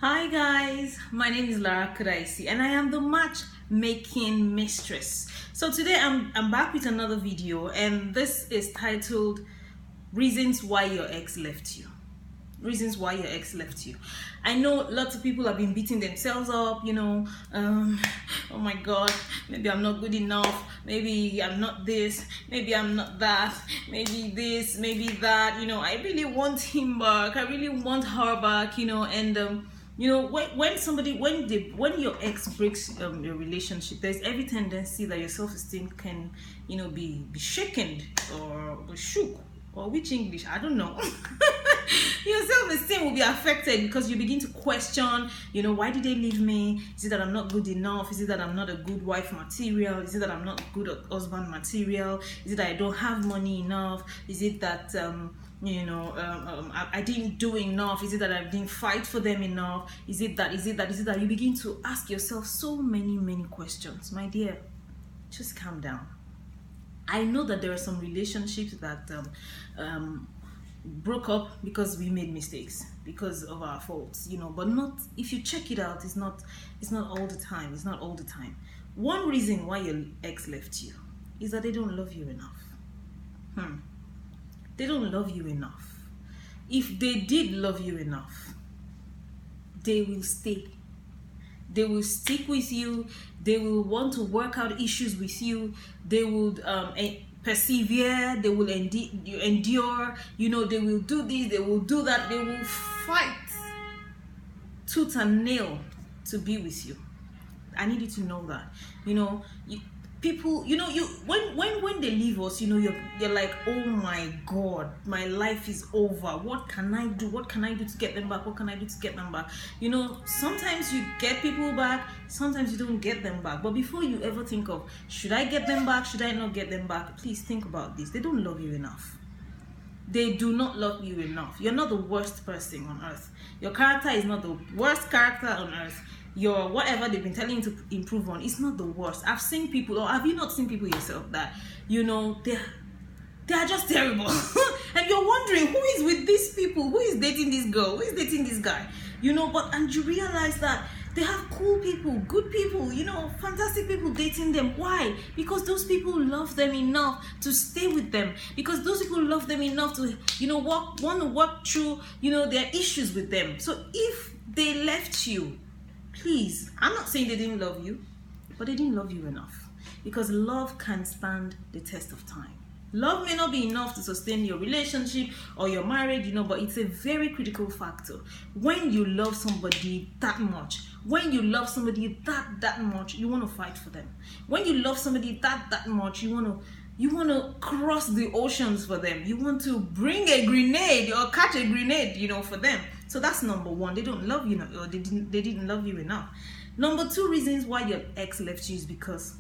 Hi guys, my name is Lara Kudaisi and I am the matchmaking mistress. So today I'm back with another video, and this is titled Reasons Why Your Ex Left You. Reasons why your ex left you. I know lots of people have been beating themselves up, oh my god, maybe I'm not good enough, maybe I'm not this, maybe I'm not that, maybe this, maybe that, I really want him back, I really want her back, and when your ex breaks your relationship, there's every tendency that your self-esteem can be shaken or shook, or which English, I don't know. Your self-esteem will be affected because you begin to question, why did they leave me? Is it that I'm not good enough? Is it that I'm not a good wife material? Is it that I'm not good husband material? Is it that I don't have money enough? Is it that I didn't do enough? Is it that I didn't fight for them enough? Is it that you begin to ask yourself so many questions? My dear, just calm down. I know that there are some relationships that broke up because we made mistakes, because of our faults, but not, if you check it out, it's not all the time. It's not all the time. One reason why your ex left you is that they don't love you enough. They don't love you enough. If they did love you enough, they will stay. They will stick with you. They will want to work out issues with you. They would persevere. They will endure. They will do this. They will do that. They will fight tooth and nail to be with you. I need you to know that. People, when they leave us, you're like, oh my god, my life is over. What can I do? What can I do to get them back? What can I do to get them back? Sometimes you get people back, sometimes you don't get them back. But before you ever think of, should I get them back? Should I not get them back? Please think about this. They don't love you enough. They do not love you enough. You're not the worst person on earth. Your character is not the worst character on earth. Your whatever they've been telling you to improve on, it's not the worst. I've seen people, or have you not seen people yourself, that they are just terrible and you're wondering, who is with these people? Who is dating this girl? Who is dating this guy? And you realize that they have cool people, good people, fantastic people dating them. Why? Because those people love them enough to stay with them. Because those people love them enough to, want to work through, their issues with them. So if they left you, please, I'm not saying they didn't love you, but they didn't love you enough. Because love can stand the test of time. Love may not be enough to sustain your relationship or your marriage, but it's a very critical factor. When you love somebody that much, when you love somebody that much, you want to fight for them. When you love somebody that much, you want to cross the oceans for them. You want to bring a grenade or catch a grenade, for them. So that's number one. They don't love you, or they didn't love you enough. Number two reasons why your ex left you is because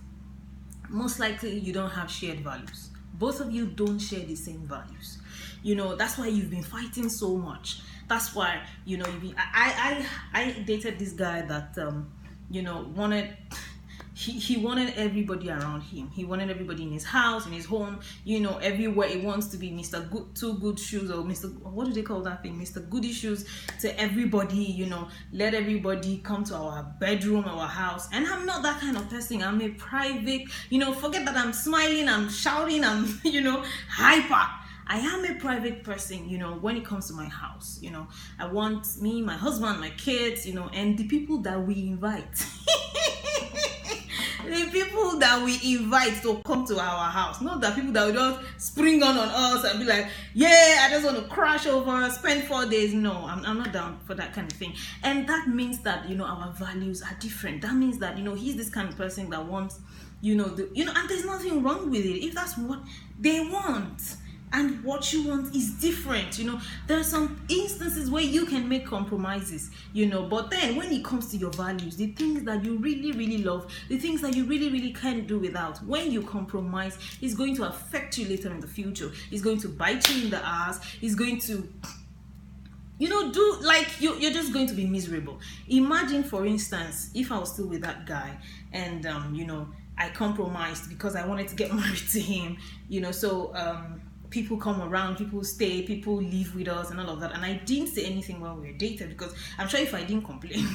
most likely you don't have shared values. Both of you don't share the same values. That's why you've been fighting so much. That's why, I dated this guy that, wanted... He wanted everybody around him. He wanted everybody in his house, in his home, everywhere. He wants to be Mr. Two Good Shoes, or Mr. What do they call that thing? Mr. Goody Shoes to everybody, let everybody come to our bedroom, our house. And I'm not that kind of person. I'm a private, forget that I'm smiling, I'm shouting, I'm, hyper. I am a private person, when it comes to my house. I want me, my husband, my kids, and the people that we invite. The people that we invite to come to our house, not the people that will just spring on us and be like, yeah, I just want to crash over, spend 4 days. No, I'm not down for that kind of thing. And that means that, our values are different. That means that, he's this kind of person that wants, and there's nothing wrong with it if that's what they want. And what you want is different. There are some instances where you can make compromises, but then when it comes to your values, the things that you really love, the things that you really can't do without, when you compromise, it's going to affect you later in the future. It's going to bite you in the ass. It's going to, do like you're just going to be miserable. Imagine, for instance, if I was still with that guy and, I compromised because I wanted to get married to him, people come around, people stay, people live with us and all of that. And I didn't say anything when we were dated, because I'm sure if I didn't complain,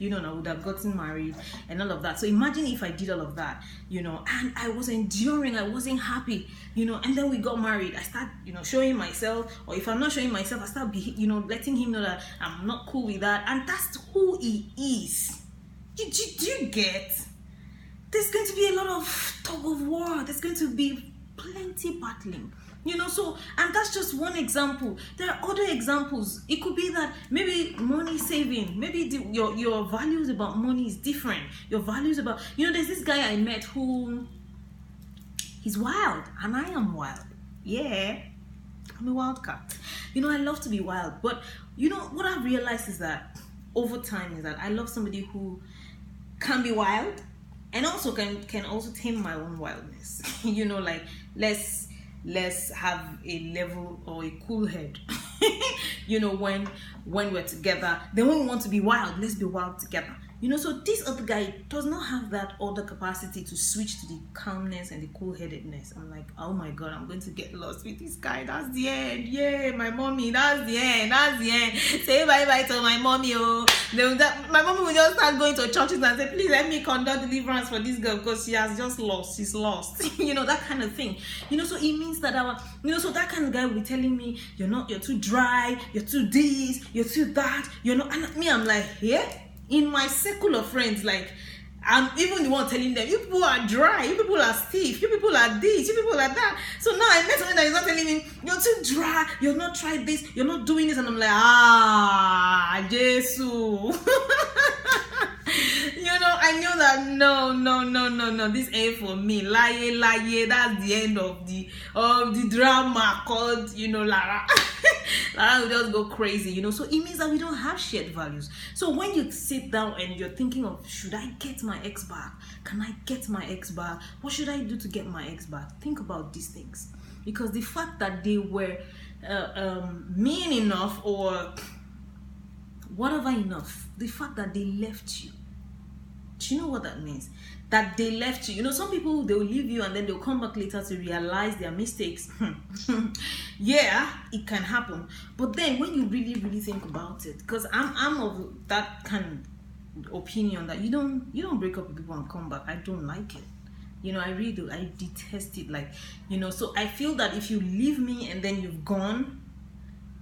I would have gotten married and all of that. So imagine if I did all of that, and I was enduring, I wasn't happy, and then we got married. I start, showing myself, or if I'm not showing myself, I start, letting him know that I'm not cool with that. And that's who he is. Do you get? There's going to be a lot of tug of war. There's going to be plenty battling. So, and that's just one example. There are other examples. It could be that maybe money saving, maybe your values about money is different. Your values about, there's this guy I met who, he's wild, and I am wild. Yeah, I'm a wild cat. I love to be wild. But, what I've realized is that over time is that I love somebody who can be wild, and also can also tame my own wildness. Like, let's have a level or a cool head. when we're together. Then when we want to be wild, let's be wild together. So this other guy does not have that other capacity to switch to the calmness and the cool-headedness. I'm like, oh my God, I'm going to get lost with this guy. That's the end. Yeah, my mommy, that's the end. Say bye-bye to my mommy. My mommy will just start going to churches and say, please let me conduct deliverance for this girl, because she has just lost. She's lost. That kind of thing. So it means that so that kind of guy will be telling me, you're too dry, you're too this, you're too that, and me, I'm like, yeah? In my circle of friends, like, I'm even the one telling them, you people are dry, you people are stiff, you people are this, you people are that. So now I met someone that is not telling me, you're too dry, you've not tried this, you're not doing this, and I'm like, Jesus. I knew that no, this ain't for me. Lie, that's the end of the drama called, Lara. Lara will just go crazy, So it means that we don't have shared values. So when you sit down and you're thinking of, should I get my ex back? Can I get my ex back? What should I do to get my ex back? Think about these things. Because the fact that they were mean enough or whatever enough, the fact that they left you, do you know what that means? That they left you. Some people, they'll leave you and then they'll come back later to realize their mistakes. Yeah, it can happen. But then when you really, really think about it, because I'm of that kind of opinion that you don't break up with people and come back. I don't like it. I really do. I detest it. Like, so I feel that if you leave me and then you've gone,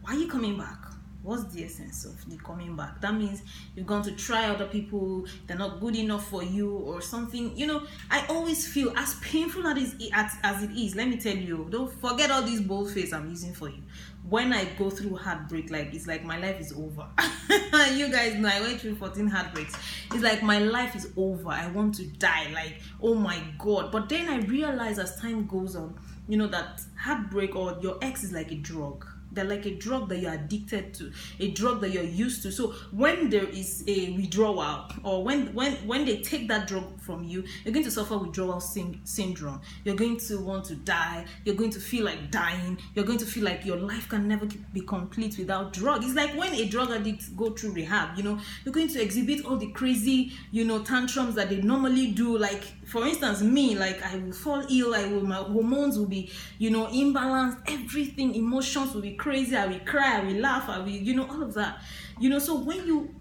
why are you coming back? What's the essence of the coming back? That means you've gone to try other people, they're not good enough for you or something. I always feel, as painful as it is, let me tell you, don't forget all this boldface I'm using for you. When I go through heartbreak, like, it's like my life is over. You guys know I went through 14 heartbreaks. It's like my life is over. I want to die. Like, oh my God. But then I realize as time goes on, that heartbreak or your ex is like a drug. They're like a drug that you're addicted to, a drug that you're used to. So when there is a withdrawal, or when they take that drug from you, you're going to suffer withdrawal syndrome. You're going to want to die. You're going to feel like dying. You're going to feel like your life can never be complete without drug. It's like when a drug addict go through rehab, you're going to exhibit all the crazy, tantrums that they normally do. Like, for instance, me, like, I will fall ill. My hormones will be, imbalanced. Everything, emotions will be crazy. I will cry. I will laugh. I will, all of that. So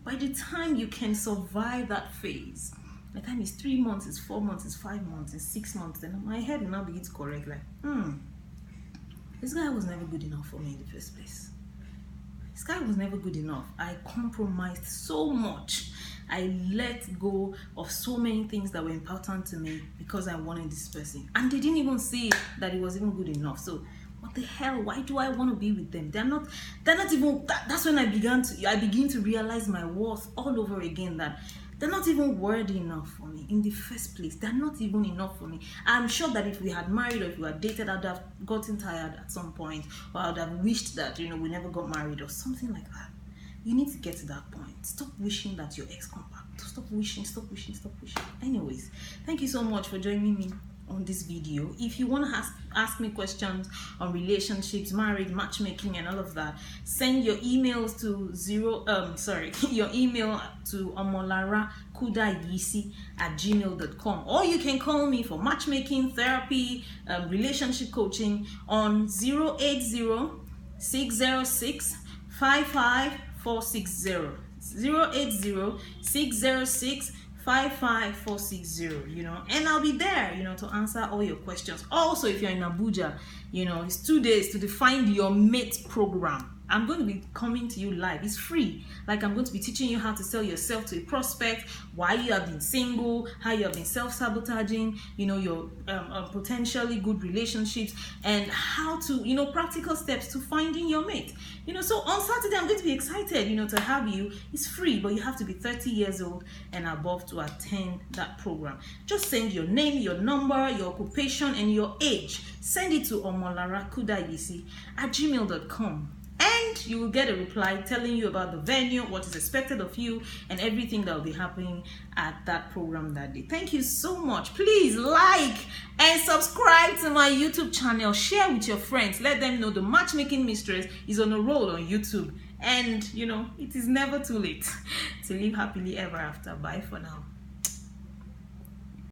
by the time you can survive that phase, by the time it's 3 months, it's 4 months, it's 5 months, it's 6 months, then my head will now begin to correct, like, this guy was never good enough for me in the first place. This guy was never good enough. I compromised so much. I let go of so many things that were important to me because I wanted this person. And they didn't even see that it was even good enough. So what the hell? Why do I want to be with them? They're not even, that's when I begin to realize my worth all over again, that they're not even worthy enough for me in the first place. They're not even enough for me. I'm sure that if we had married or if we had dated, I'd have gotten tired at some point, or I'd have wished that, we never got married or something like that. You need to get to that point. Stop wishing that your ex come back. Stop wishing. Anyways, thank you so much for joining me on this video. If you want to ask me questions on relationships, marriage, matchmaking, and all of that, send your emails to your email to omolaraKudayisi@gmail.com, or you can call me for matchmaking, therapy, relationship coaching on 080-606-55460. 080-606-55460, and I'll be there, to answer all your questions. Also, if you're in Abuja, it's 2 days to define your mate program. I'm going to be coming to you live. It's free. Like, I'm going to be teaching you how to sell yourself to a prospect, why you have been single, how you have been self-sabotaging, your potentially good relationships, and how to, practical steps to finding your mate. So on Saturday, I'm going to be excited, to have you. It's free, but you have to be 30 years old and above to attend that program. Just send your name, your number, your occupation, and your age. Send it to omolaraKudayisi@gmail.com. And you will get a reply telling you about the venue, what is expected of you, and everything that will be happening at that program that day. Thank you so much. Please like and subscribe to my YouTube channel. Share with your friends. Let them know the Matchmaking Mistress is on a roll on YouTube. And, it is never too late to live happily ever after. Bye for now.